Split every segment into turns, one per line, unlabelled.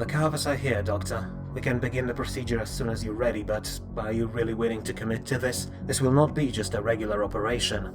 The carvers are here, Doctor. We can begin the procedure as soon as you're ready, but are you really willing to commit to this? This will not be just a regular operation.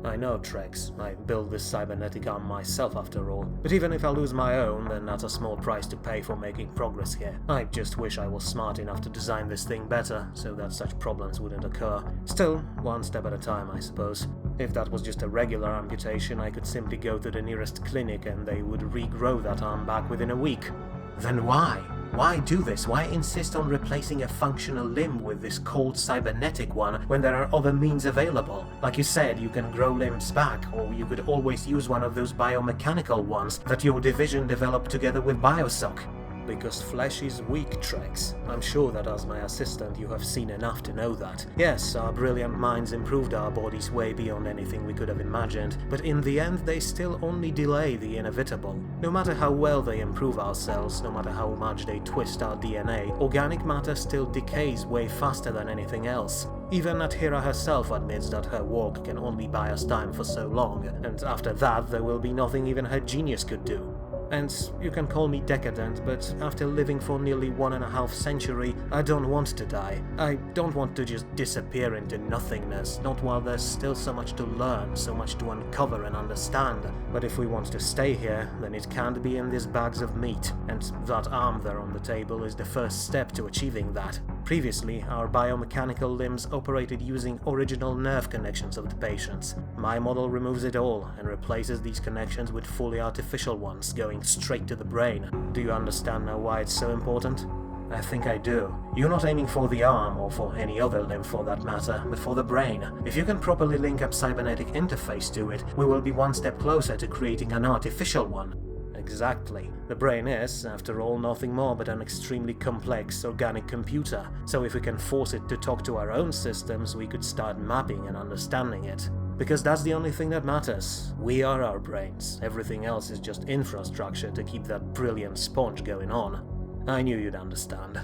I know, Trex. I built this cybernetic arm myself after all. But even if I lose my own, then that's a small price to pay for making progress here. I just wish I was smart enough to design this thing better, so that such problems wouldn't occur. Still, one step at a time, I suppose. If that was just a regular amputation, I could simply go to the nearest clinic and they would regrow that arm back within a week. Then why? Why do this? Why insist on replacing a functional limb with this cold cybernetic one when there are other means available? Like you said, you can grow limbs back, or you could always use one of those biomechanical ones that your division developed together with BioSoc. Because flesh is weak, Trex. I'm sure that as my assistant you have seen enough to know that. Yes, our brilliant minds improved our bodies way beyond anything we could have imagined, but in the end they still only delay the inevitable. No matter how well they improve our cells, no matter how much they twist our DNA, organic matter still decays way faster than anything else. Even Nathira herself admits that her work can only buy us time for so long, and after that there will be nothing even her genius could do. And you can call me decadent, but after living for nearly 1.5 centuries, I don't want to die. I don't want to just disappear into nothingness, not while there's still so much to learn, so much to uncover and understand. But if we want to stay here, then it can't be in these bags of meat, and that arm there on the table is the first step to achieving that. Previously, our biomechanical limbs operated using original nerve connections of the patients. My model removes it all and replaces these connections with fully artificial ones, going straight to the brain. Do you understand now why it's so important? I think I do. You're not aiming for the arm, or for any other limb for that matter, but for the brain. If you can properly link up cybernetic interface to it, we will be one step closer to creating an artificial one. Exactly. The brain is, after all, nothing more but an extremely complex organic computer, so if we can force it to talk to our own systems, we could start mapping and understanding it. Because that's the only thing that matters. We are our brains. Everything else is just infrastructure to keep that brilliant sponge going on. I knew you'd understand.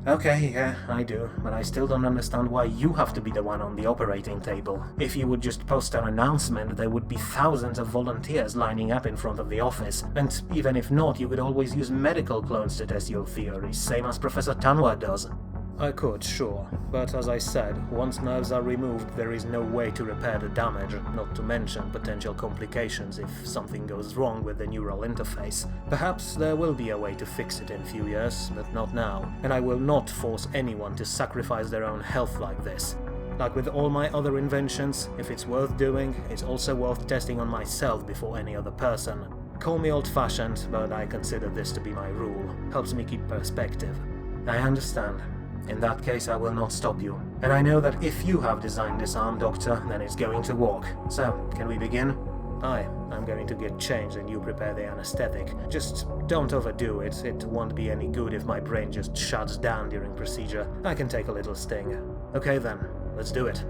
Okay, yeah, I do, but I still don't understand why you have to be the one on the operating table. If you would just post an announcement, there would be thousands of volunteers lining up in front of the office, and even if not, you could always use medical clones to test your theories, same as Professor Tanwa does. I could, sure, but as I said, once nerves are removed, there is no way to repair the damage, not to mention potential complications if something goes wrong with the neural interface. Perhaps there will be a way to fix it in a few years, but not now, and I will not force anyone to sacrifice their own health like this. Like with all my other inventions, if it's worth doing, it's also worth testing on myself before any other person. Call me old-fashioned, but I consider this to be my rule. Helps me keep perspective. I understand. In that case, I will not stop you. And I know that if you have designed this arm, Doctor, then it's going to work. So, can we begin? Aye, I'm going to get changed and you prepare the anesthetic. Just don't overdo it. It won't be any good if my brain just shuts down during procedure. I can take a little sting. Okay then, let's do it.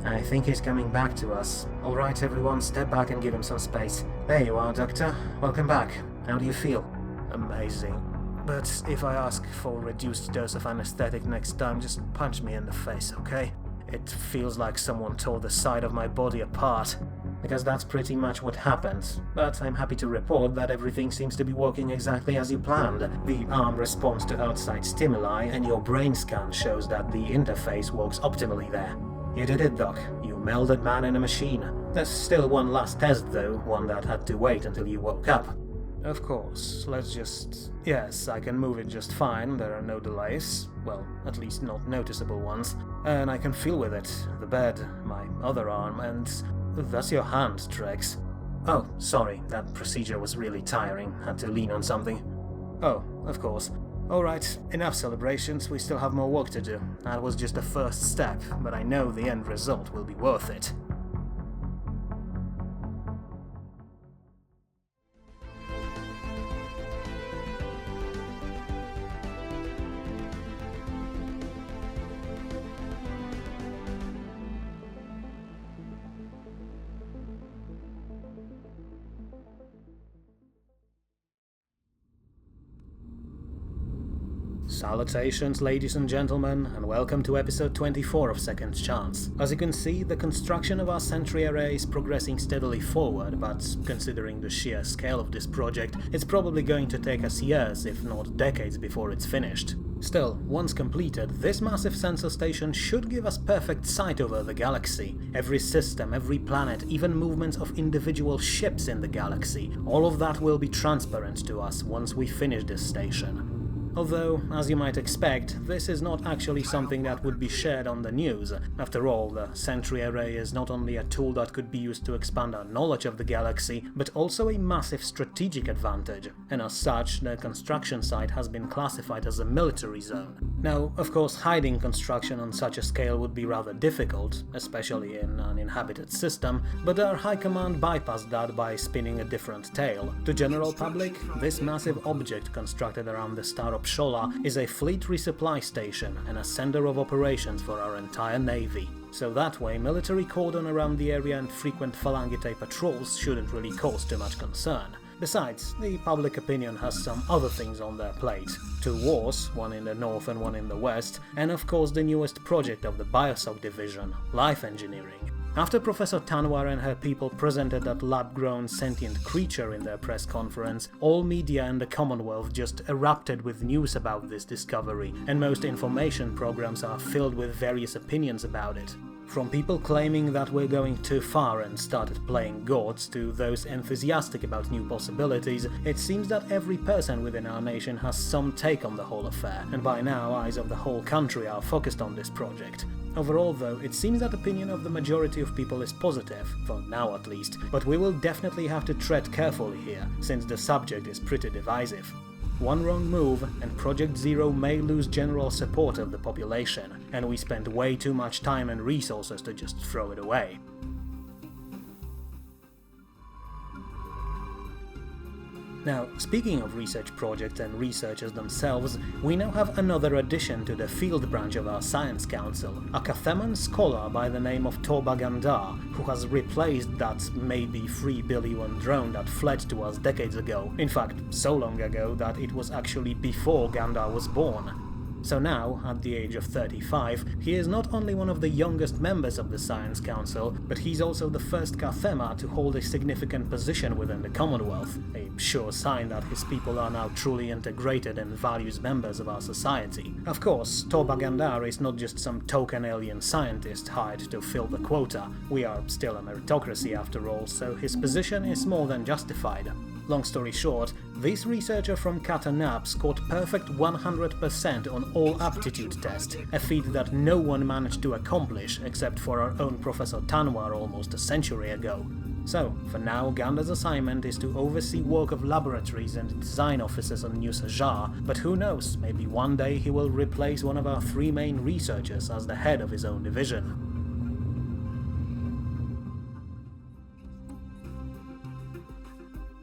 I think he's coming back to us. Alright everyone, step back and give him some space. There you are, Doctor. Welcome back. How do you feel? Amazing. But if I ask for a reduced dose of anesthetic next time, just punch me in the face, okay? It feels like someone tore the side of my body apart. Because that's pretty much what happened. But I'm happy to report that everything seems to be working exactly as you planned. The arm responds to outside stimuli, and your brain scan shows that the interface works optimally there. You did it, Doc. You melded man and a machine. There's still one last test, though, one that had to wait until you woke up. Of course. Let's just... Yes, I can move it just fine. There are no delays. Well, at least not noticeable ones. And I can feel with it. The bed, my other arm, and... That's your hand, Trex. Oh, sorry. That procedure was really tiring. Had to lean on something. Oh, of course. Alright, enough celebrations, we still have more work to do. That was just the first step, but I know the end result will be worth it. Salutations, ladies and gentlemen, and welcome to episode 24 of Second Chance. As you can see, the construction of our Sentry Array is progressing steadily forward, but considering the sheer scale of this project, it's probably going to take us years, if not decades, before it's finished. Still, once completed, this massive sensor station should give us perfect sight over the galaxy. Every system, every planet, even movements of individual ships in the galaxy, all of that will be transparent to us once we finish this station. Although, as you might expect, this is not actually something that would be shared on the news. After all, the Sentry Array is not only a tool that could be used to expand our knowledge of the galaxy, but also a massive strategic advantage, and as such, the construction site has been classified as a military zone. Now, of course, hiding construction on such a scale would be rather difficult, especially in an inhabited system, but our High Command bypassed that by spinning a different tale. To general public, this massive object constructed around the star Shola is a fleet resupply station and a center of operations for our entire navy. So that way, military cordon around the area and frequent Phalangite patrols shouldn't really cause too much concern. Besides, the public opinion has some other things on their plate. 2 wars, one in the north and one in the west, and of course the newest project of the BioSoc division, life engineering. After Professor Tanwar and her people presented that lab-grown sentient creature in their press conference, all media in the Commonwealth just erupted with news about this discovery, and most information programs are filled with various opinions about it. From people claiming that we're going too far and started playing gods to those enthusiastic about new possibilities, it seems that every person within our nation has some take on the whole affair, and by now eyes of the whole country are focused on this project. Overall though, it seems that opinion of the majority of people is positive, for now at least, but we will definitely have to tread carefully here, since the subject is pretty divisive. One wrong move, and Project Zero may lose general support of the population, and we spend way too much time and resources to just throw it away. Now, speaking of research projects and researchers themselves, we now have another addition to the field branch of our Science Council, a Catheman scholar by the name of Tor Gandar, who has replaced that maybe 3 billion drone that fled to us decades ago, in fact, so long ago that it was actually before Gandar was born. So now, at the age of 35, he is not only one of the youngest members of the Science Council, but he's also the first Cathema to hold a significant position within the Commonwealth, a sure sign that his people are now truly integrated and values members of our society. Of course, Tor Gandar is not just some token alien scientist hired to fill the quota. We are still a meritocracy after all, so his position is more than justified. Long story short, this researcher from Katanab scored perfect 100% on all aptitude tests, a feat that no one managed to accomplish except for our own Professor Tanwar almost a century ago. So, for now, Gandar's assignment is to oversee work of laboratories and design offices on New Sajar, but who knows, maybe one day he will replace one of our 3 main researchers as the head of his own division.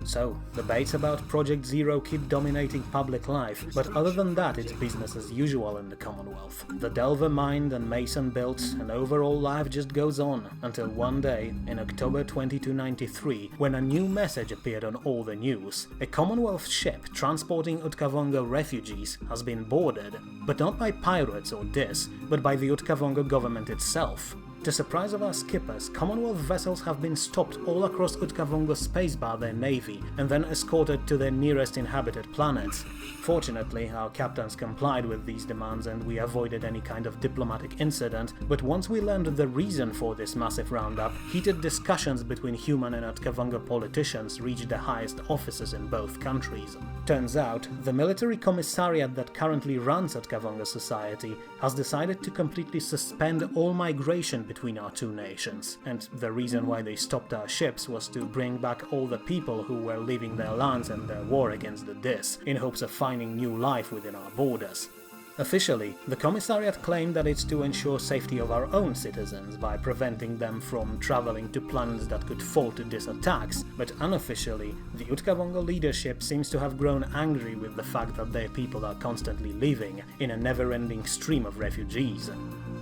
So, debates about Project Zero keep dominating public life, but other than that it's business as usual in the Commonwealth. The Delver mined and Mason built, and overall life just goes on, until one day, in October 2293, when a new message appeared on all the news. A Commonwealth ship transporting Utkavongo refugees has been boarded, but not by pirates or Dis, but by the Utkavongo government itself. To surprise of our skippers, Commonwealth vessels have been stopped all across Utkavongo space by their navy, and then escorted to their nearest inhabited planets. Fortunately, our captains complied with these demands and we avoided any kind of diplomatic incident, but once we learned the reason for this massive roundup, heated discussions between human and Utkavongo politicians reached the highest offices in both countries. Turns out, the military commissariat that currently runs Utkavongo society has decided to completely suspend all migration between our 2 nations, and the reason why they stopped our ships was to bring back all the people who were leaving their lands and their war against the Dis, in hopes of finding new life within our borders. Officially, the Commissariat claimed that it's to ensure safety of our own citizens by preventing them from traveling to planets that could fall to Dis attacks, but unofficially, the Utkavongo leadership seems to have grown angry with the fact that their people are constantly leaving in a never-ending stream of refugees.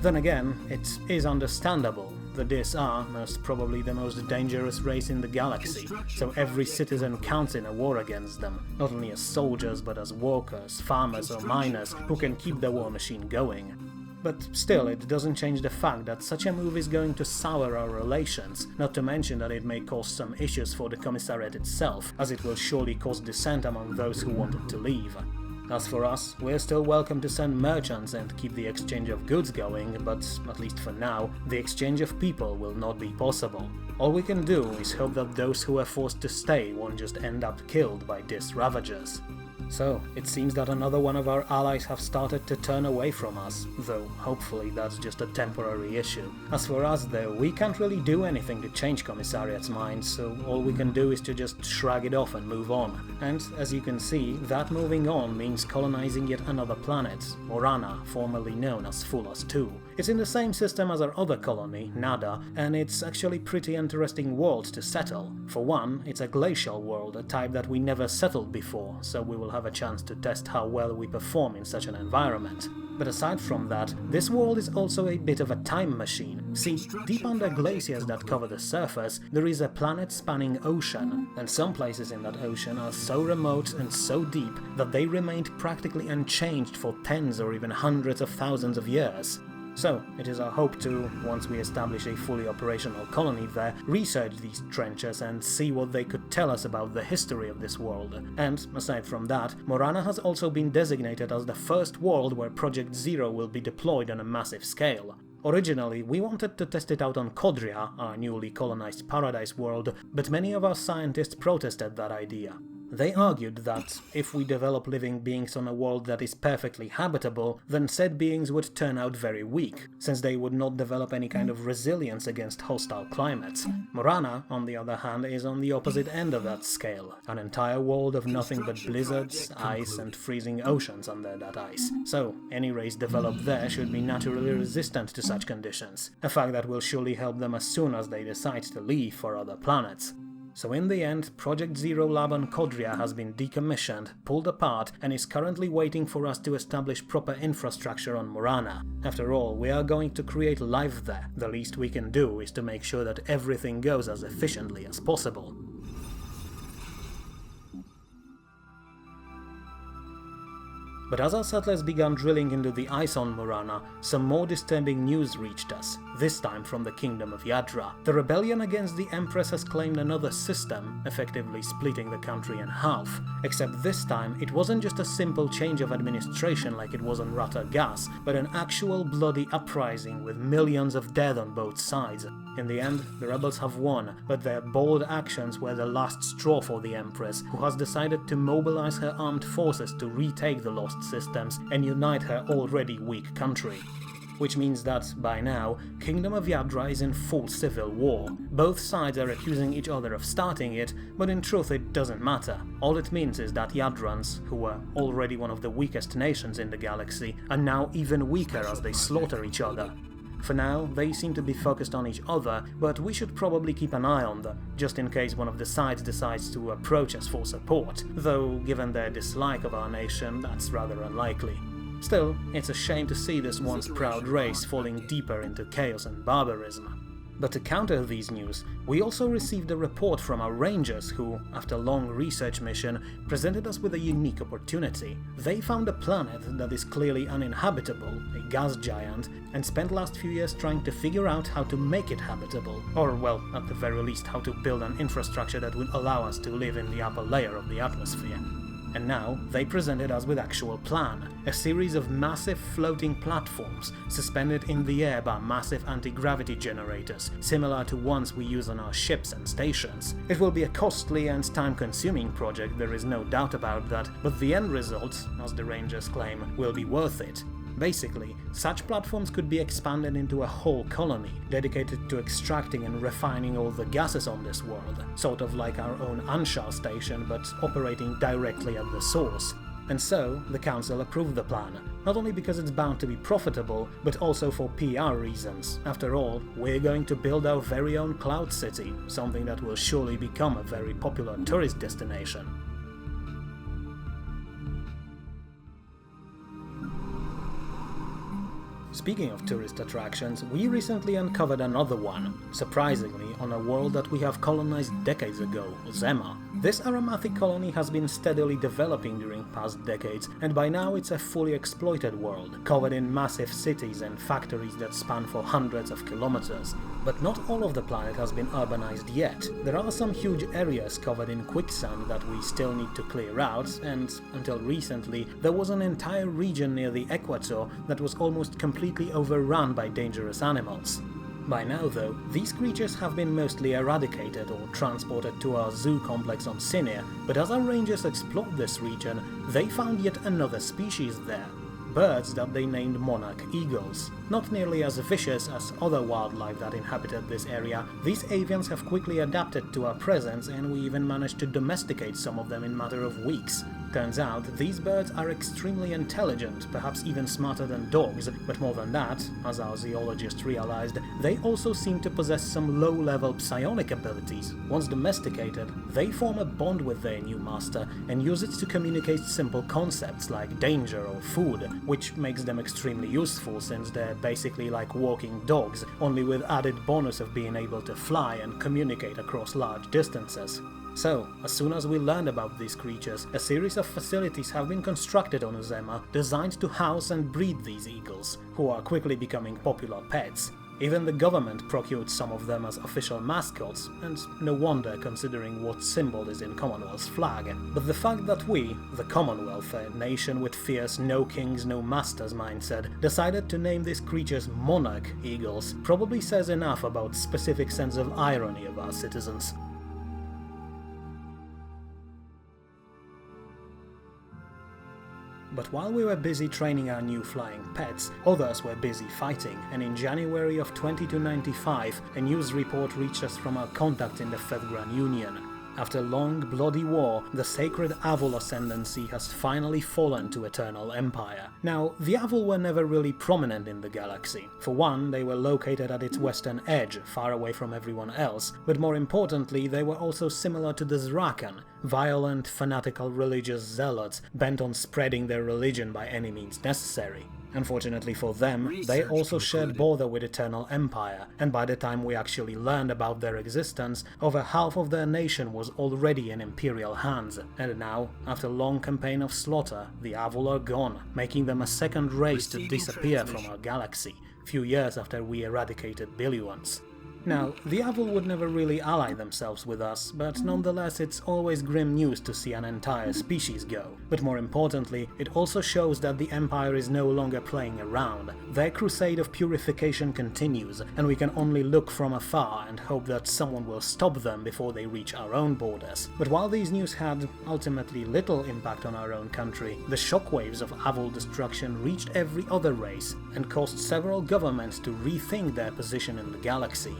Then again, it is understandable. the Deus are most probably the most dangerous race in the galaxy, so every citizen counts in a war against them, not only as soldiers but as workers, farmers or miners who can keep the war machine going. But still, it doesn't change the fact that such a move is going to sour our relations, not to mention that it may cause some issues for the Commissariat itself, as it will surely cause dissent among those who wanted to leave. As for us, we're still welcome to send merchants and keep the exchange of goods going, but at least for now, the exchange of people will not be possible. All we can do is hope that those who are forced to stay won't just end up killed by Deus ravagers. So, it seems that another one of our allies have started to turn away from us, though hopefully that's just a temporary issue. As for us though, we can't really do anything to change Commissariat's mind, so all we can do is to just shrug it off and move on. And, as you can see, that moving on means colonizing yet another planet, Morana, formerly known as Fulas 2. It's in the same system as our other colony, Nada, and it's actually pretty interesting world to settle. For one, it's a glacial world, a type that we never settled before, so we will have a chance to test how well we perform in such an environment. But aside from that, this world is also a bit of a time machine. See, deep under glaciers that cover the surface, there is a planet-spanning ocean, and some places in that ocean are so remote and so deep that they remained practically unchanged for tens or even hundreds of thousands of years. So, it is our hope to, once we establish a fully operational colony there, research these trenches and see what they could tell us about the history of this world. And, aside from that, Morana has also been designated as the first world where Project Zero will be deployed on a massive scale. Originally, we wanted to test it out on Kodria, our newly colonized paradise world, but many of our scientists protested that idea. They argued that, if we develop living beings on a world that is perfectly habitable, then said beings would turn out very weak, since they would not develop any kind of resilience against hostile climates. Morana, on the other hand, is on the opposite end of that scale, an entire world of nothing but blizzards, ice and freezing oceans under that ice. So, any race developed there should be naturally resistant to such conditions, a fact that will surely help them as soon as they decide to leave for other planets. So in the end, Project Zero Lab on Kodria has been decommissioned, pulled apart, and is currently waiting for us to establish proper infrastructure on Morana. After all, we are going to create life there. The least we can do is to make sure that everything goes as efficiently as possible. But as our settlers began drilling into the ice on Morana, some more disturbing news reached us, this time from the Kingdom of Yadra. The rebellion against the Empress has claimed another system, effectively splitting the country in half. Except this time, it wasn't just a simple change of administration like it was on Rata Gas, but an actual bloody uprising with millions of dead on both sides. In the end, the rebels have won, but their bold actions were the last straw for the Empress, who has decided to mobilize her armed forces to retake the lost systems and unite her already weak country. Which means that, by now, Kingdom of Yadra is in full civil war. Both sides are accusing each other of starting it, but in truth it doesn't matter. All it means is that Yadrans, who were already one of the weakest nations in the galaxy, are now even weaker as they slaughter each other. For now, they seem to be focused on each other, but we should probably keep an eye on them, just in case one of the sides decides to approach us for support, though given their dislike of our nation, that's rather unlikely. Still, it's a shame to see this once proud race falling deeper into chaos and barbarism. But to counter these news, we also received a report from our rangers who, after a long research mission, presented us with a unique opportunity. They found a planet that is clearly uninhabitable, a gas giant, and spent last few years trying to figure out how to make it habitable, or well, at the very least how to build an infrastructure that would allow us to live in the upper layer of the atmosphere. And now, they presented us with actual plan, a series of massive floating platforms suspended in the air by massive anti-gravity generators, similar to ones we use on our ships and stations. It will be a costly and time-consuming project, there is no doubt about that, but the end result, as the Rangers claim, will be worth it. Basically, such platforms could be expanded into a whole colony, dedicated to extracting and refining all the gases on this world, sort of like our own Anshar station, but operating directly at the source. And so, the Council approved the plan, not only because it's bound to be profitable, but also for PR reasons. After all, we're going to build our very own Cloud City, something that will surely become a very popular tourist destination. Speaking of tourist attractions, we recently uncovered another one, surprisingly on a world that we have colonized decades ago, Zema. This aromatic colony has been steadily developing during past decades, and by now it's a fully exploited world, covered in massive cities and factories that span for hundreds of kilometers. But not all of the planet has been urbanized yet. There are some huge areas covered in quicksand that we still need to clear out, and until recently there was an entire region near the equator that was almost completely overrun by dangerous animals. By now though, these creatures have been mostly eradicated or transported to our zoo complex on Cinia, but as our rangers explored this region, they found yet another species there. Birds that they named monarch eagles. Not nearly as vicious as other wildlife that inhabited this area, these avians have quickly adapted to our presence, and we even managed to domesticate some of them in a matter of weeks. Turns out, these birds are extremely intelligent, perhaps even smarter than dogs, but more than that, as our zoologist realized, they also seem to possess some low-level psionic abilities. Once domesticated, they form a bond with their new master and use it to communicate simple concepts like danger or food, which makes them extremely useful since they're basically like walking dogs, only with added bonus of being able to fly and communicate across large distances. So, as soon as we learned about these creatures, a series of facilities have been constructed on Uzema designed to house and breed these eagles, who are quickly becoming popular pets. Even the government procured some of them as official mascots, and no wonder considering what symbol is in Commonwealth's flag. But the fact that we, the Commonwealth, a nation with fierce no kings no masters mindset, decided to name these creatures monarch eagles probably says enough about specific sense of irony of our citizens. But while we were busy training our new flying pets, others were busy fighting, and in January of 2295, a news report reached us from our contact in the Fifth Grand Union. After long, bloody war, the sacred Avul ascendancy has finally fallen to Eternal Empire. Now, the Avul were never really prominent in the galaxy. For one, they were located at its western edge, far away from everyone else, but more importantly, they were also similar to the Zrakan, violent, fanatical religious zealots bent on spreading their religion by any means necessary. Unfortunately for them, they also shared border with Eternal Empire, and by the time we actually learned about their existence, over half of their nation was already in Imperial hands. And now, after a long campaign of slaughter, the Avul are gone, making them a second race to disappear from our galaxy, few years after we eradicated Billions. Now, the Avul would never really ally themselves with us, but nonetheless it's always grim news to see an entire species go. But more importantly, it also shows that the Empire is no longer playing around. Their crusade of purification continues, and we can only look from afar and hope that someone will stop them before they reach our own borders. But while these news had ultimately little impact on our own country, the shockwaves of Avul destruction reached every other race and caused several governments to rethink their position in the galaxy.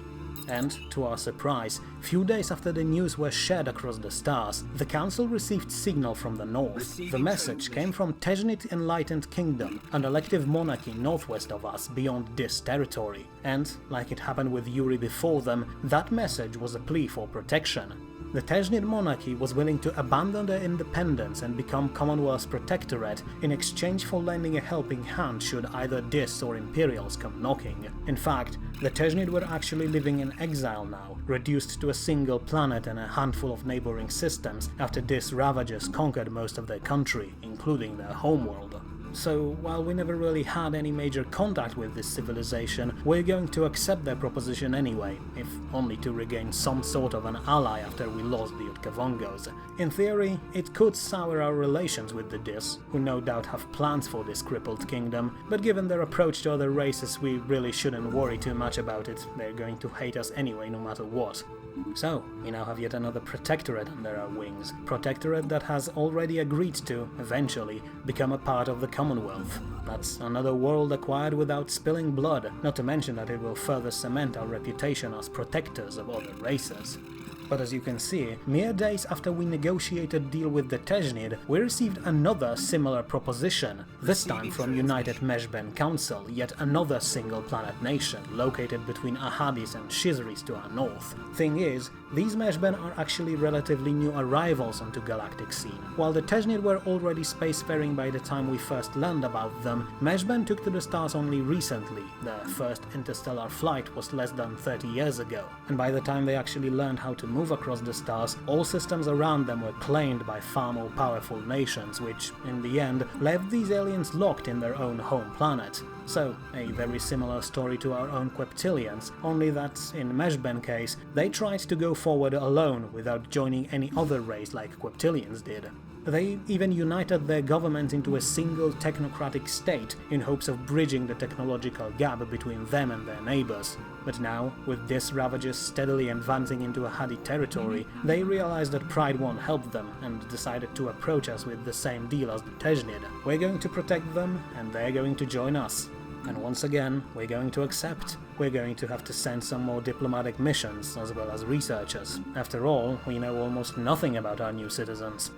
And, to our surprise, few days after the news was shared across the stars, the Council received signal from the north. The message came from Tejnit Enlightened Kingdom, an elective monarchy northwest of us beyond this territory. And, like it happened with Yuri before them, that message was a plea for protection. The Tejnit monarchy was willing to abandon their independence and become Commonwealth's protectorate in exchange for lending a helping hand should either Dis or Imperials come knocking. In fact, the Tejnit were actually living in exile now, reduced to a single planet and a handful of neighboring systems after Dis Ravagers conquered most of their country, including their homeworld. So, while we never really had any major contact with this civilization, we're going to accept their proposition anyway, if only to regain some sort of an ally after we lost the Utkavongos. In theory, it could sour our relations with the Dis, who no doubt have plans for this crippled kingdom, but given their approach to other races we really shouldn't worry too much about it. They're going to hate us anyway no matter what. So, we now have yet another protectorate under our wings. Protectorate that has already agreed to, eventually, become a part of the Commonwealth. That's another world acquired without spilling blood, not to mention that it will further cement our reputation as protectors of other races. But as you can see, mere days after we negotiated a deal with the Teshnid, we received another similar proposition, this time from United Meshben Council, yet another single-planet nation, located between Ahadis and Shizris to our north. Thing is, these Meshben are actually relatively new arrivals onto galactic scene. While the Teshnid were already spacefaring by the time we first learned about them, Meshben took to the stars only recently. Their first interstellar flight was less than 30 years ago, and by the time they actually learned how to move across the stars, all systems around them were claimed by far more powerful nations, which, in the end, left these aliens locked in their own home planet. So, a very similar story to our own Queptilians, only that, in Meshben case, they tried to go forward alone without joining any other race like Queptilians did. They even united their government into a single technocratic state in hopes of bridging the technological gap between them and their neighbors. But now, with these ravages steadily advancing into Ahadi territory, they realized that pride won't help them and decided to approach us with the same deal as the Teshnid. We're going to protect them, and they're going to join us. And once again, we're going to accept. We're going to have to send some more diplomatic missions, as well as researchers. After all, we know almost nothing about our new citizens.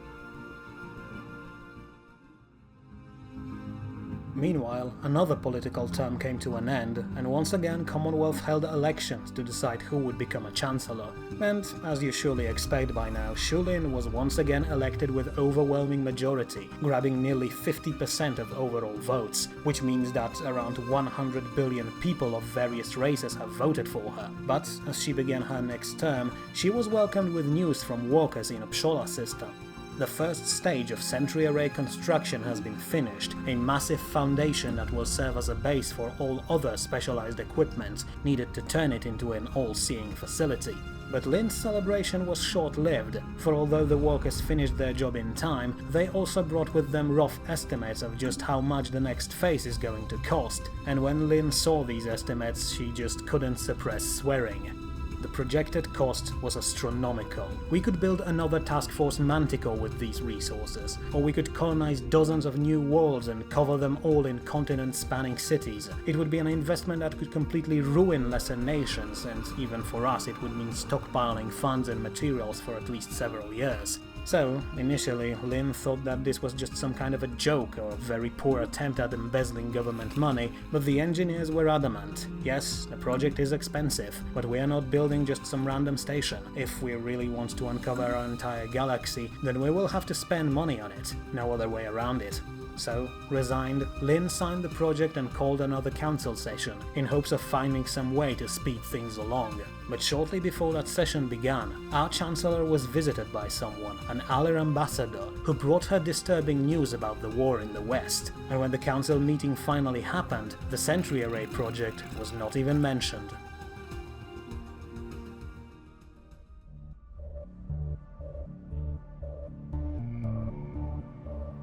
Meanwhile, another political term came to an end, and once again Commonwealth held elections to decide who would become a Chancellor. And, as you surely expect by now, Shulin was once again elected with overwhelming majority, grabbing nearly 50% of overall votes, which means that around 100 billion people of various races have voted for her. But, as she began her next term, she was welcomed with news from workers in Upshola system. The first stage of Sentry Array construction has been finished, a massive foundation that will serve as a base for all other specialized equipment needed to turn it into an all-seeing facility. But Lynn's celebration was short-lived, for although the workers finished their job in time, they also brought with them rough estimates of just how much the next phase is going to cost, and when Lynn saw these estimates, she just couldn't suppress swearing. The projected cost was astronomical. We could build another Task Force Manticore with these resources, or we could colonize dozens of new worlds and cover them all in continent-spanning cities. It would be an investment that could completely ruin lesser nations, and even for us it would mean stockpiling funds and materials for at least several years. So, initially, Lynn thought that this was just some kind of a joke or a very poor attempt at embezzling government money, but the engineers were adamant. Yes, the project is expensive, but we are not building just some random station. If we really want to uncover our entire galaxy, then we will have to spend money on it. No other way around it. So, resigned, Lynn signed the project and called another council session, in hopes of finding some way to speed things along. But shortly before that session began, our Chancellor was visited by someone, an Aller ambassador, who brought her disturbing news about the war in the West. And when the council meeting finally happened, the Sentry Array project was not even mentioned.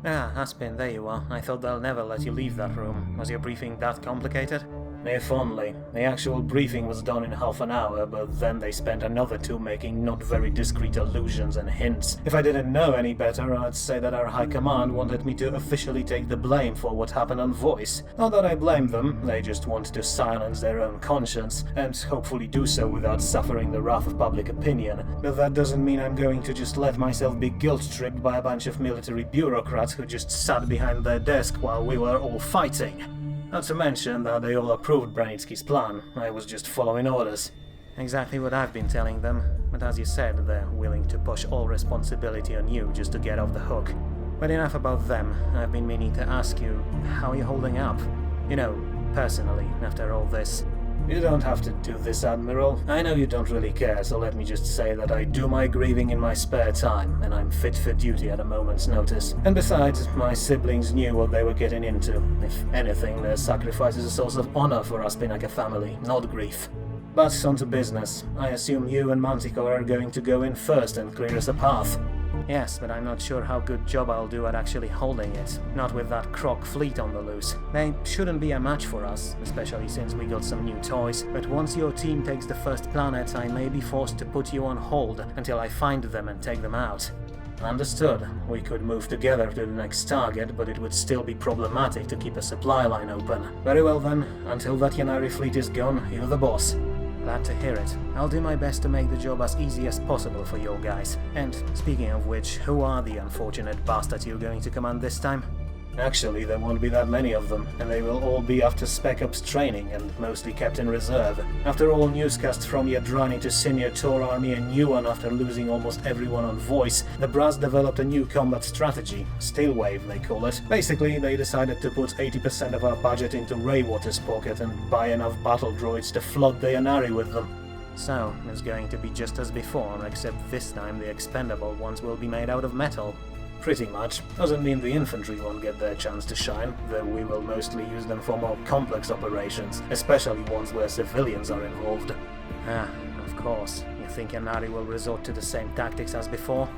Ah, Aspin, there you are. I thought they'll never let you leave that room. Was your briefing that complicated? If only. The actual briefing was done in half an hour, but then they spent another 2 making not very discreet allusions and hints. If I didn't know any better, I'd say that our High Command wanted me to officially take the blame for what happened on Voice. Not that I blame them, they just want to silence their own conscience, and hopefully do so without suffering the wrath of public opinion. But that doesn't mean I'm going to just let myself be guilt-tripped by a bunch of military bureaucrats who just sat behind their desk while we were all fighting. Not to mention that they all approved Branitsky's plan. I was just following orders. Exactly what I've been telling them, but as you said, they're willing to push all responsibility on you just to get off the hook. But enough about them. I've been meaning to ask you, how are you holding up? You know, personally, after all this. You don't have to do this, Admiral. I know you don't really care, so let me just say that I do my grieving in my spare time, and I'm fit for duty at a moment's notice. And besides, my siblings knew what they were getting into. If anything, their sacrifice is a source of honor for us Pinaka family, not grief. But on to business. I assume you and Manticore are going to go in first and clear us a path. Yes, but I'm not sure how good job I'll do at actually holding it. Not with that croc fleet on the loose. They shouldn't be a match for us, especially since we got some new toys. But once your team takes the first planet, I may be forced to put you on hold until I find them and take them out. Understood. We could move together to the next target, but it would still be problematic to keep a supply line open. Very well then. Until that Yanari fleet is gone, you're the boss. Glad to hear it. I'll do my best to make the job as easy as possible for your guys. And speaking of which, who are the unfortunate bastards you're going to command this time? Actually, there won't be that many of them, and they will all be after Spec Ops training and mostly kept in reserve. After all newscasts from Yadrani to senior Tor army a new one after losing almost everyone on voice, the brass developed a new combat strategy, Steel Wave they call it. Basically, they decided to put 80% of our budget into Raywater's pocket and buy enough battle droids to flood the Yanari with them. So, it's going to be just as before, except this time the expendable ones will be made out of metal. Pretty much. Doesn't mean the infantry won't get their chance to shine, though we will mostly use them for more complex operations, especially ones where civilians are involved. Of course. You think Yanari will resort to the same tactics as before?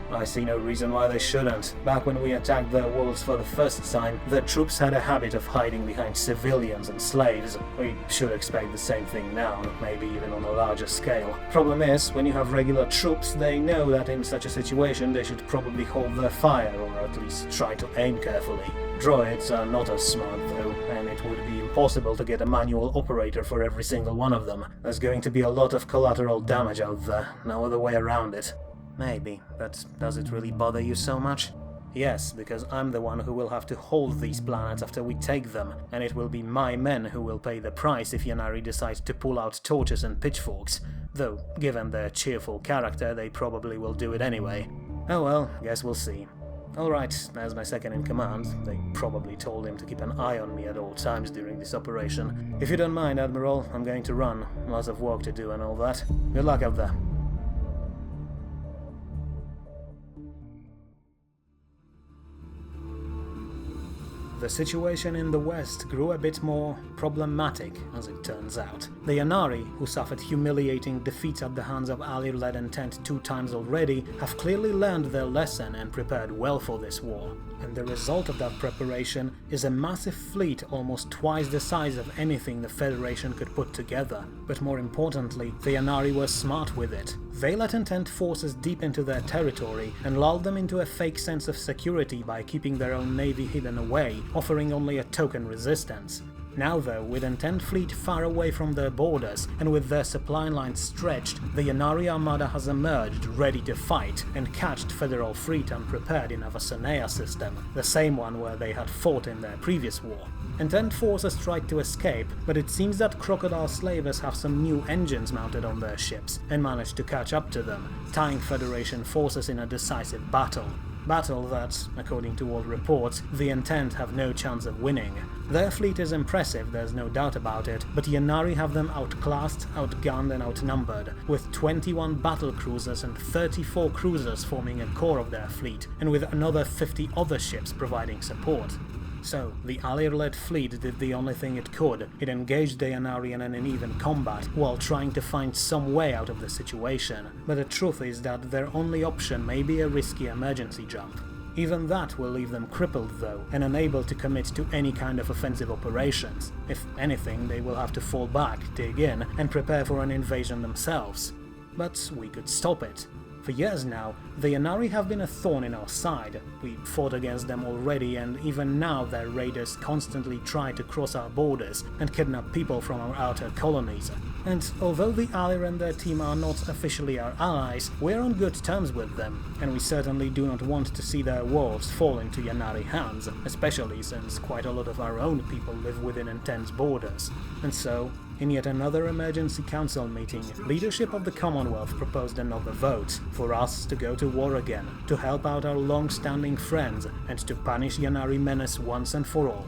I see no reason why they shouldn't. Back when we attacked their worlds for the first time, their troops had a habit of hiding behind civilians and slaves. We should expect the same thing now, maybe even on a larger scale. Problem is, when you have regular troops, they know that in such a situation they should probably hold their fire, or at least try to aim carefully. Droids are not as smart though, and it would be impossible to get a manual operator for every single one of them. There's going to be a lot of collateral damage out there, no other way around it. Maybe, but does it really bother you so much? Yes, because I'm the one who will have to hold these planets after we take them, and it will be my men who will pay the price if Yanari decides to pull out torches and pitchforks, though, given their cheerful character, they probably will do it anyway. Oh well, guess we'll see. Alright, as my second-in-command, they probably told him to keep an eye on me at all times during this operation. If you don't mind, Admiral, I'm going to run. Lots of work to do and all that. Good luck out there. The situation in the West grew a bit more problematic, as it turns out. The Yanari, who suffered humiliating defeats at the hands of Ally-led Intent 2 times already, have clearly learned their lesson and prepared well for this war. And the result of that preparation is a massive fleet almost twice the size of anything the Federation could put together. But more importantly, the Yanari were smart with it. They let Intent forces deep into their territory and lulled them into a fake sense of security by keeping their own navy hidden away, offering only a token resistance. Now though, with Intent fleet far away from their borders, and with their supply lines stretched, the Yanari Armada has emerged, ready to fight, and catched Federal fleet unprepared in Avasonea system, the same one where they had fought in their previous war. Intent forces tried to escape, but it seems that Crocodile slavers have some new engines mounted on their ships, and managed to catch up to them, tying Federation forces in a decisive battle. Battle that, according to all reports, the Intent have no chance of winning. Their fleet is impressive, there's no doubt about it, but Yanari have them outclassed, outgunned and outnumbered, with 21 battle cruisers and 34 cruisers forming a core of their fleet, and with another 50 other ships providing support. So, the Ally-led fleet did the only thing it could. It engaged the Yanari in an uneven combat, while trying to find some way out of the situation. But the truth is that their only option may be a risky emergency jump. Even that will leave them crippled though, and unable to commit to any kind of offensive operations. If anything, they will have to fall back, dig in, and prepare for an invasion themselves. But we could stop it. For years now, the Yanari have been a thorn in our side. We fought against them already, and even now their raiders constantly try to cross our borders and kidnap people from our outer colonies. And although the Ally and their team are not officially our allies, we're on good terms with them, and we certainly do not want to see their worlds fall into Yanari hands, especially since quite a lot of our own people live within Intent's borders. And so, in yet another emergency council meeting, leadership of the Commonwealth proposed another vote for us to go to war again, to help out our long-standing friends, and to punish Yanari menace once and for all.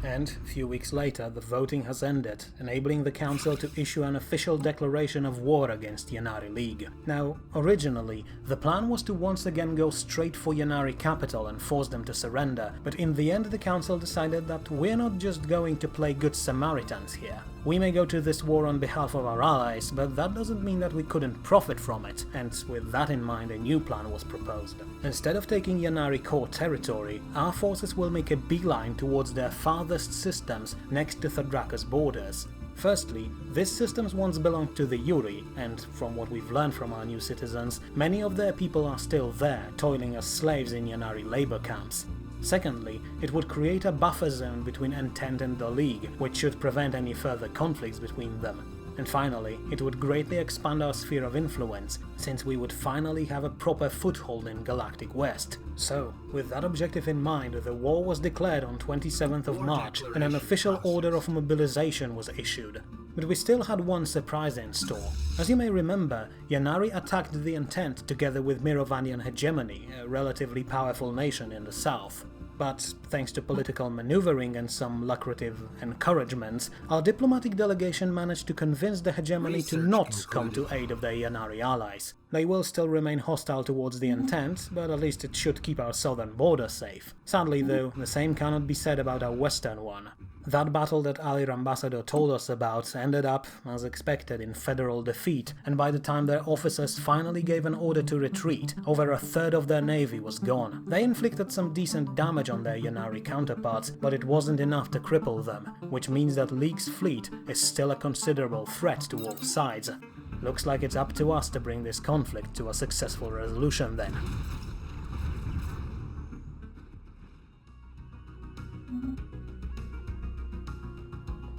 And, a few weeks later, the voting has ended, enabling the Council to issue an official declaration of war against Yanari League. Now, originally, the plan was to once again go straight for Yanari capital and force them to surrender, but in the end the Council decided that we're not just going to play good Samaritans here. We may go to this war on behalf of our allies, but that doesn't mean that we couldn't profit from it, and with that in mind a new plan was proposed. Instead of taking Yanari core territory, our forces will make a beeline towards their farthest systems next to Thadraka's borders. Firstly, these systems once belonged to the Yuri, and from what we've learned from our new citizens, many of their people are still there, toiling as slaves in Yanari labor camps. Secondly, it would create a buffer zone between Entente and the League, which should prevent any further conflicts between them. And finally, it would greatly expand our sphere of influence, since we would finally have a proper foothold in Galactic West. So, with that objective in mind, the war was declared on 27th of March, and an official order of mobilization was issued. But we still had one surprise in store. As you may remember, Yannari attacked the Entente together with Mirovanian Hegemony, a relatively powerful nation in the south. But thanks to political maneuvering and some lucrative encouragements, our diplomatic delegation managed to convince the Hegemony to not come to aid of their Yannari allies. They will still remain hostile towards the Entente, but at least it should keep our southern border safe. Sadly though, the same cannot be said about our western one. That battle that Alir Ambassador told us about ended up, as expected, in federal defeat, and by the time their officers finally gave an order to retreat, over a third of their navy was gone. They inflicted some decent damage on their Yannari counterparts, but it wasn't enough to cripple them, which means that League's fleet is still a considerable threat to all sides. Looks like it's up to us to bring this conflict to a successful resolution then.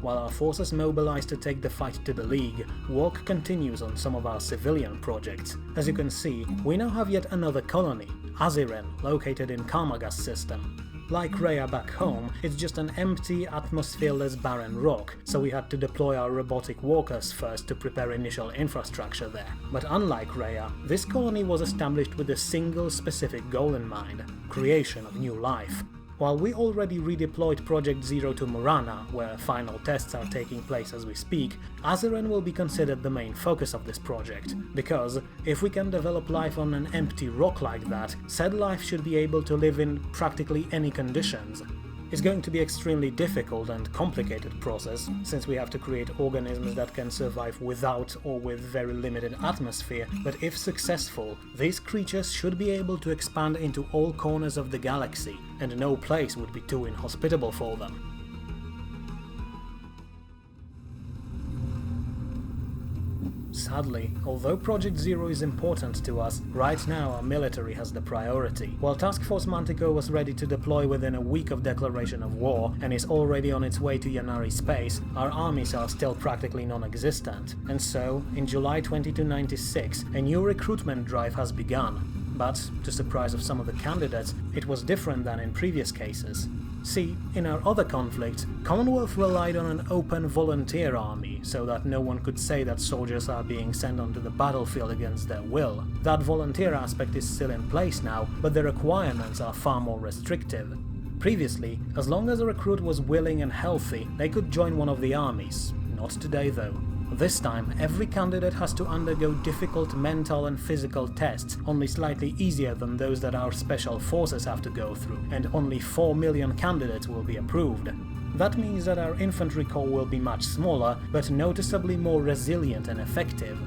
While our forces mobilize to take the fight to the League, work continues on some of our civilian projects. As you can see, we now have yet another colony, Aziren, located in Karmagas system. Like Rhea back home, it's just an empty, atmosphereless barren rock, so we had to deploy our robotic walkers first to prepare initial infrastructure there. But unlike Rhea, this colony was established with a single specific goal in mind: creation of new life. While we already redeployed Project Zero to Murana, where final tests are taking place as we speak, Aziren will be considered the main focus of this project, because if we can develop life on an empty rock like that, said life should be able to live in practically any conditions. It's going to be extremely difficult and complicated process, since we have to create organisms that can survive without or with very limited atmosphere, but if successful, these creatures should be able to expand into all corners of the galaxy, and no place would be too inhospitable for them. Sadly, although Project Zero is important to us, right now our military has the priority. While Task Force Manticore was ready to deploy within a week of declaration of war, and is already on its way to Yannari space, our armies are still practically non-existent. And so, in July 2296, a new recruitment drive has begun. But, to surprise of some of the candidates, it was different than in previous cases. See, in our other conflicts, Commonwealth relied on an open volunteer army, so that no one could say that soldiers are being sent onto the battlefield against their will. That volunteer aspect is still in place now, but the requirements are far more restrictive. Previously, as long as a recruit was willing and healthy, they could join one of the armies. Not today though. This time, every candidate has to undergo difficult mental and physical tests, only slightly easier than those that our special forces have to go through, and only 4 million candidates will be approved. That means that our infantry corps will be much smaller, but noticeably more resilient and effective.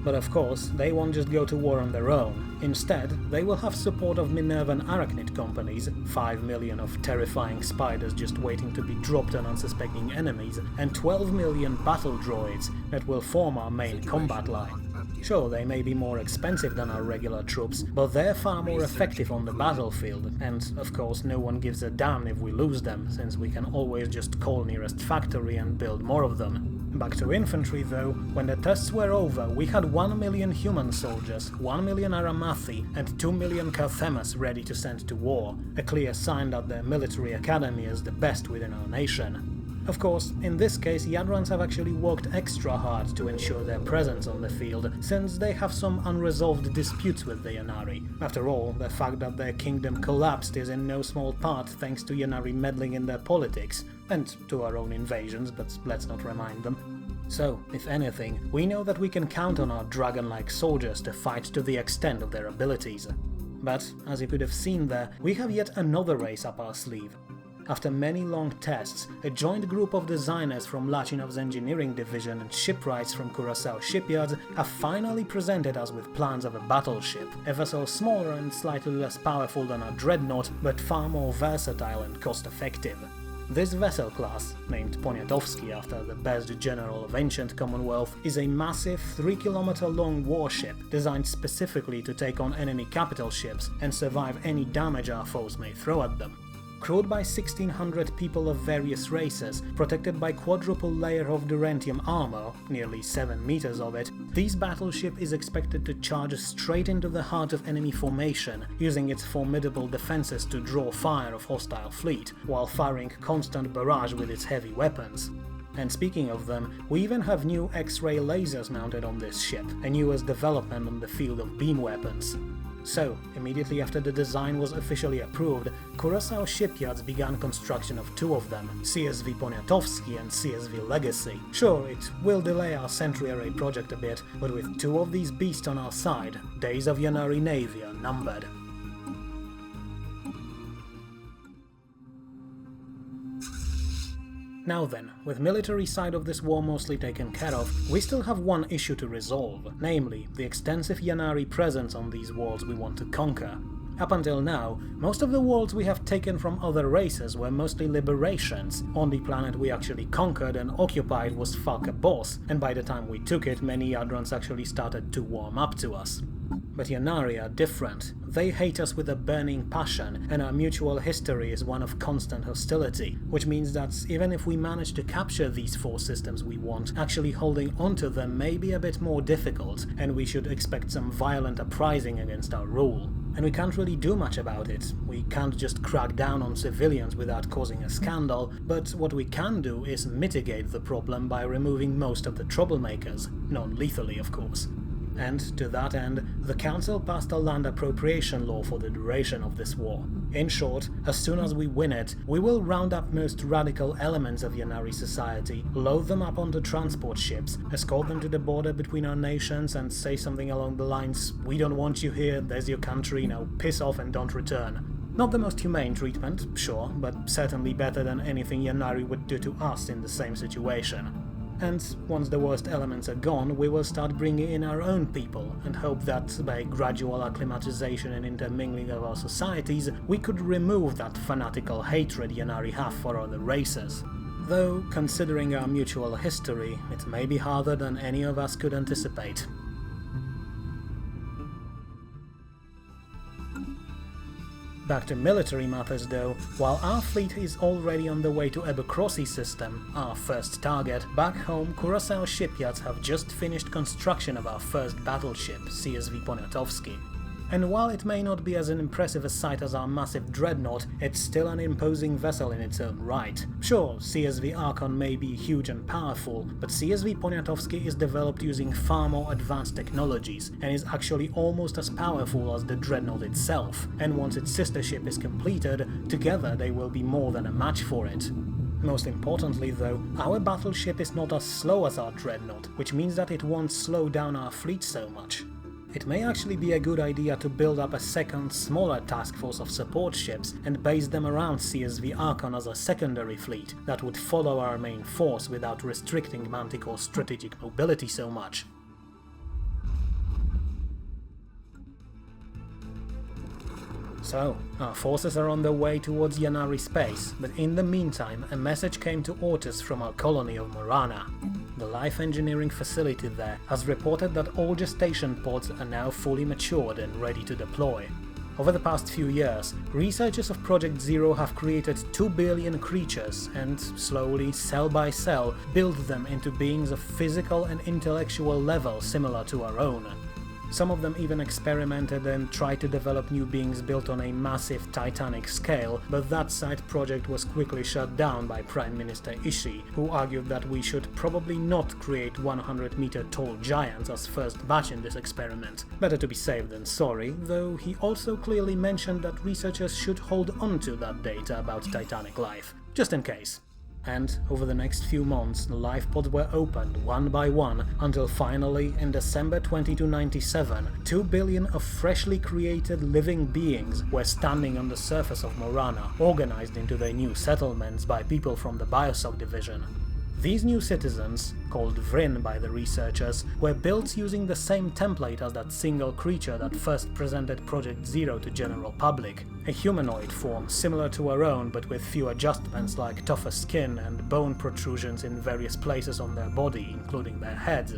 But of course, they won't just go to war on their own. Instead, they will have support of Minervan Arachnid companies, 5 million of terrifying spiders just waiting to be dropped on unsuspecting enemies, and 12 million battle droids that will form our main combat line. Sure, they may be more expensive than our regular troops, but they're far more effective on the battlefield, and of course no one gives a damn if we lose them, since we can always just call nearest factory and build more of them. Back to infantry though, when the tests were over, we had 1 million human soldiers, 1 million Aramathi, and 2 million Carthemas ready to send to war, a clear sign that the military academy is the best within our nation. Of course, in this case, Yadrans have actually worked extra hard to ensure their presence on the field, since they have some unresolved disputes with the Yannari. After all, the fact that their kingdom collapsed is in no small part thanks to Yannari meddling in their politics, and to our own invasions, but let's not remind them. So, if anything, we know that we can count on our dragon-like soldiers to fight to the extent of their abilities. But, as you could have seen there, we have yet another race up our sleeve. After many long tests, a joint group of designers from Lachinov's engineering division and shipwrights from Curaçao shipyards have finally presented us with plans of a battleship, a vessel smaller and slightly less powerful than a dreadnought, but far more versatile and cost-effective. This vessel class, named Poniatowski after the best general of ancient Commonwealth, is a massive 3-kilometer-long warship designed specifically to take on enemy capital ships and survive any damage our foes may throw at them. crewed by 1,600 people of various races, protected by quadruple layer of Durentium armor, nearly 7 meters of it, this battleship is expected to charge straight into the heart of enemy formation, using its formidable defenses to draw fire of hostile fleet, while firing constant barrage with its heavy weapons. And speaking of them, we even have new X-ray lasers mounted on this ship, a newest development on the field of beam weapons. So, immediately after the design was officially approved, Curaçao shipyards began construction of 2 of them, CSV Poniatowski and CSV Legacy. Sure, it will delay our Sentry Array project a bit, but with 2 of these beasts on our side, days of Yannari Navy are numbered. Now then, with military side of this war mostly taken care of, we still have one issue to resolve, namely, the extensive Yannari presence on these worlds we want to conquer. Up until now, most of the worlds we have taken from other races were mostly liberations. Only planet we actually conquered and occupied was Falca Boss, and by the time we took it, many Yadrons actually started to warm up to us. But Yannari are different. They hate us with a burning passion, and our mutual history is one of constant hostility, which means that even if we manage to capture these 4 systems we want, actually holding onto them may be a bit more difficult, and we should expect some violent uprising against our rule. And we can't really do much about it. We can't just crack down on civilians without causing a scandal, but what we can do is mitigate the problem by removing most of the troublemakers, non-lethally of course. And, to that end, the Council passed a land appropriation law for the duration of this war. In short, as soon as we win it, we will round up most radical elements of Yannari society, load them up onto transport ships, escort them to the border between our nations and say something along the lines, "We don't want you here, there's your country, now piss off and don't return." Not the most humane treatment, sure, but certainly better than anything Yannari would do to us in the same situation. And once the worst elements are gone, we will start bringing in our own people, and hope that by gradual acclimatization and intermingling of our societies, we could remove that fanatical hatred Yannari have for other races. Though, considering our mutual history, it may be harder than any of us could anticipate. Back to military matters though, while our fleet is already on the way to Ebocrossy system, our first target, back home Curaçao shipyards have just finished construction of our first battleship, CSV Poniatowski. And while it may not be as an impressive a sight as our massive dreadnought, it's still an imposing vessel in its own right. Sure, CSV Archon may be huge and powerful, but CSV Poniatowski is developed using far more advanced technologies, and is actually almost as powerful as the dreadnought itself, and once its sister ship is completed, together they will be more than a match for it. Most importantly though, our battleship is not as slow as our dreadnought, which means that it won't slow down our fleet so much. It may actually be a good idea to build up a second, smaller task force of support ships and base them around CSV Archon as a secondary fleet that would follow our main force without restricting Manticore's strategic mobility so much. So, our forces are on their way towards Yannari space, but in the meantime a message came to Ortis from our colony of Morana. The life engineering facility there has reported that all gestation pods are now fully matured and ready to deploy. Over the past few years, researchers of Project Zero have created 2 billion creatures and, slowly, cell by cell, built them into beings of physical and intellectual level similar to our own. Some of them even experimented and tried to develop new beings built on a massive titanic scale, but that side project was quickly shut down by Prime Minister Ishii, who argued that we should probably not create 100-meter tall giants as first batch in this experiment. Better to be safe than sorry, though he also clearly mentioned that researchers should hold on to that data about titanic life, just in case. And over the next few months, the life pods were opened one by one until finally, in December 2297, 2 billion of freshly created living beings were standing on the surface of Morana, organized into their new settlements by people from the BioSoc division. These new citizens, called Vryn by the researchers, were built using the same template as that single creature that first presented Project Zero to general public, a humanoid form similar to our own but with few adjustments like tougher skin and bone protrusions in various places on their body, including their heads.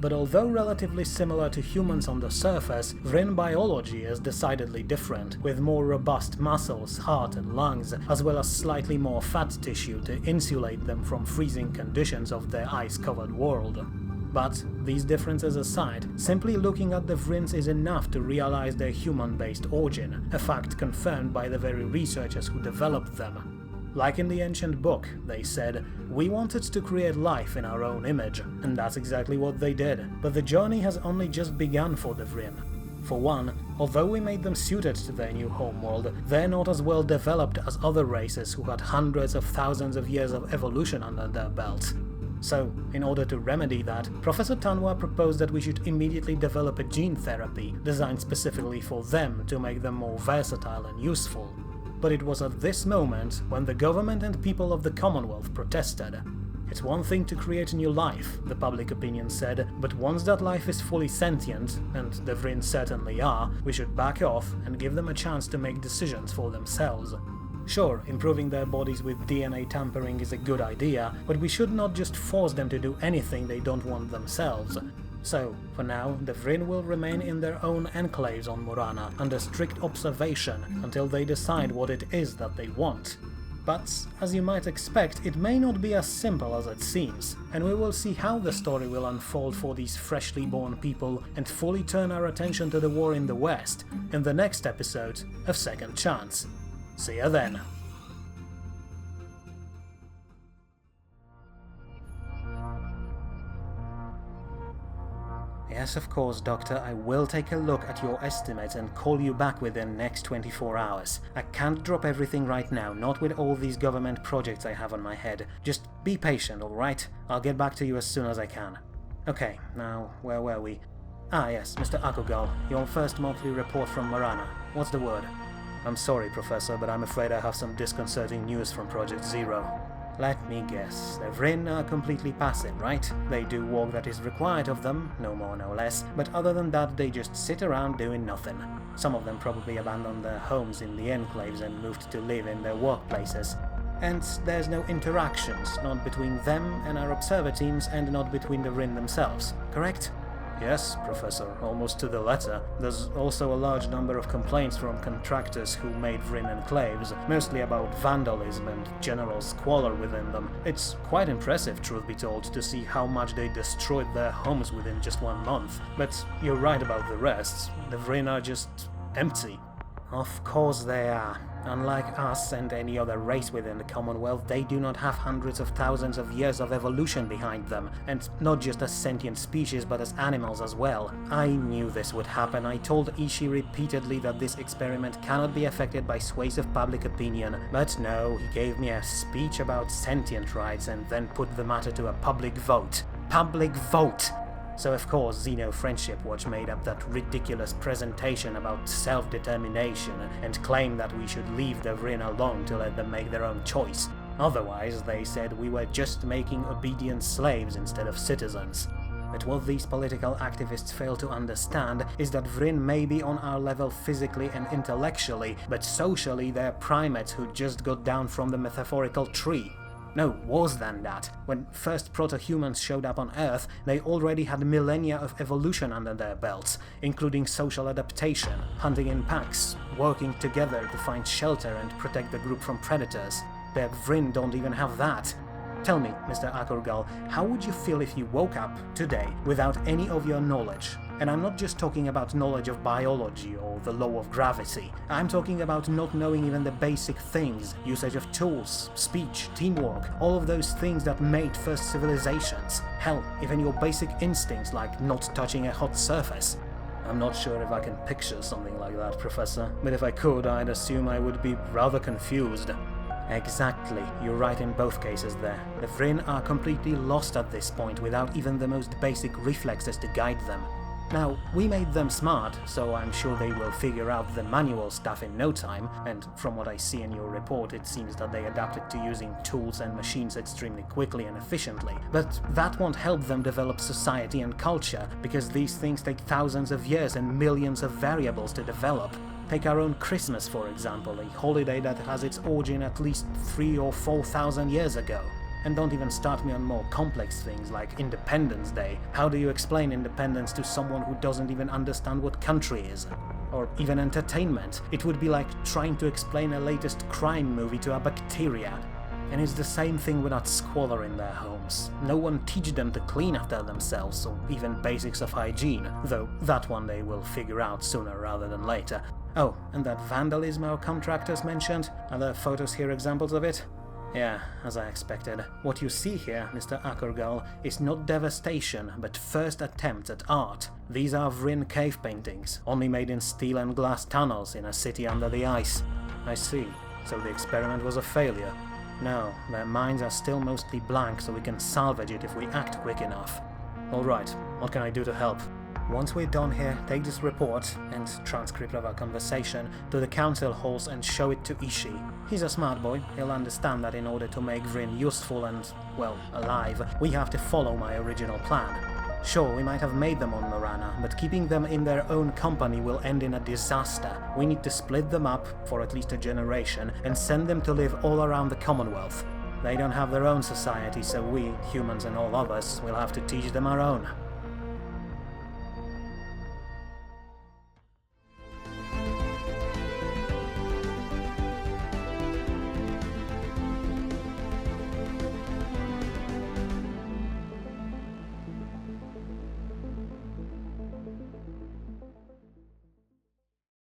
but although relatively similar to humans on the surface, Vryn biology is decidedly different, with more robust muscles, heart and lungs, as well as slightly more fat tissue to insulate them from freezing conditions of their ice-covered world. But, these differences aside, simply looking at the Vryns is enough to realize their human-based origin, a fact confirmed by the very researchers who developed them. Like in the ancient book, they said, we wanted to create life in our own image, and that's exactly what they did. But the journey has only just begun for the Vryn. For one, although we made them suited to their new homeworld, they're not as well developed as other races who had hundreds of thousands of years of evolution under their belts. So, in order to remedy that, Professor Tanwa proposed that we should immediately develop a gene therapy designed specifically for them to make them more versatile and useful. But it was at this moment when the government and people of the Commonwealth protested. It's one thing to create new life, the public opinion said, but once that life is fully sentient, and the Vryn certainly are, we should back off and give them a chance to make decisions for themselves. Sure, improving their bodies with DNA tampering is a good idea, but we should not just force them to do anything they don't want themselves. So, for now, the Vryn will remain in their own enclaves on Morana, under strict observation, until they decide what it is that they want. But, as you might expect, it may not be as simple as it seems, and we will see how the story will unfold for these freshly born people and fully turn our attention to the war in the West, in the next episode of Second Chance. See ya then!
Yes, of course, Doctor, I will take a look at your estimates and call you back within the next 24 hours. I can't drop everything right now, not with all these government projects I have on my head. Just be patient, alright? I'll get back to you as soon as I can. Okay, now, where were we? Ah yes, Mr. Akugal, your first monthly report from Morana. What's the word? I'm sorry, Professor, but I'm afraid I have some disconcerting news from Project Zero. Let me guess, the Vryn are completely passive, right? They do work that is required of them, no more no less, but other than that they just sit around doing nothing. Some of them probably abandoned their homes in the enclaves and moved to live in their workplaces. And there's no interactions, not between them and our observer teams and not between the Vryn themselves, correct? Yes, Professor, almost to the letter. There's also a large number of complaints from contractors who made Vryn enclaves, mostly about vandalism and general squalor within them. It's quite impressive, truth be told, to see how much they destroyed their homes within just 1 month. But you're right about the rest. The Vryn are just empty. Of course they are. Unlike us and any other race within the Commonwealth, they do not have hundreds of thousands of years of evolution behind them, and not just as sentient species but as animals as well. I knew this would happen. I told Ishii repeatedly that this experiment cannot be affected by sways of public opinion, but no, he gave me a speech about sentient rights and then put the matter to a public vote. Public vote! So of course Xeno Friendship Watch made up that ridiculous presentation about self-determination and claimed that we should leave the Vryn alone to let them make their own choice. Otherwise, they said we were just making obedient slaves instead of citizens. But what these political activists fail to understand is that Vryn may be on our level physically and intellectually, but socially they're primates who just got down from the metaphorical tree. No, worse than that. When first proto-humans showed up on Earth, they already had millennia of evolution under their belts, including social adaptation, hunting in packs, working together to find shelter and protect the group from predators. The Vryn don't even have that. Tell me, Mr. Akurgal, how would you feel if you woke up today without any of your knowledge? And I'm not just talking about knowledge of biology or the law of gravity. I'm talking about not knowing even the basic things, usage of tools, speech, teamwork, all of those things that made first civilizations. Hell, even your basic instincts like not touching a hot surface. I'm not sure if I can picture something like that, Professor, but if I could, I'd assume I would be rather confused. Exactly, you're right in both cases there. The Vryn are completely lost at this point without even the most basic reflexes to guide them. Now, we made them smart, so I'm sure they will figure out the manual stuff in no time, and from what I see in your report it seems that they adapted to using tools and machines extremely quickly and efficiently. But that won't help them develop society and culture, because these things take thousands of years and millions of variables to develop. Take our own Christmas, for example, a holiday that has its origin at least 3,000 or 4,000 years ago.
And don't even start me on more complex things like Independence Day. How do you explain independence to someone who doesn't even understand what country is? Or even entertainment. It would be like trying to explain a latest crime movie to a bacteria. And it's the same thing without squalor in their homes. No one teach them to clean after themselves, or even basics of hygiene, though that one they will figure out sooner rather than later. Oh, and that vandalism our contractors mentioned? Are there photos here examples of it? Yeah, as I expected. What you see here, Mr. Akergal, is not devastation, but first attempts at art. These are Vryn cave paintings, only made in steel and glass tunnels in a city under the ice. I see. So the experiment was a failure. No, their minds are still mostly blank, so we can salvage it if we act quick enough. Alright, what can I do to help? Once we're done here, take this report and transcript of our conversation to the council halls and show it to Ishii. He's a smart boy. He'll understand that in order to make Vryn useful and, well, alive, we have to follow my original plan. Sure, we might have made them on Lorana, but keeping them in their own company will end in a disaster. We need to split them up for at least a generation and send them to live all around the Commonwealth. They don't have their own society, so we, humans and all others, will have to teach them our own.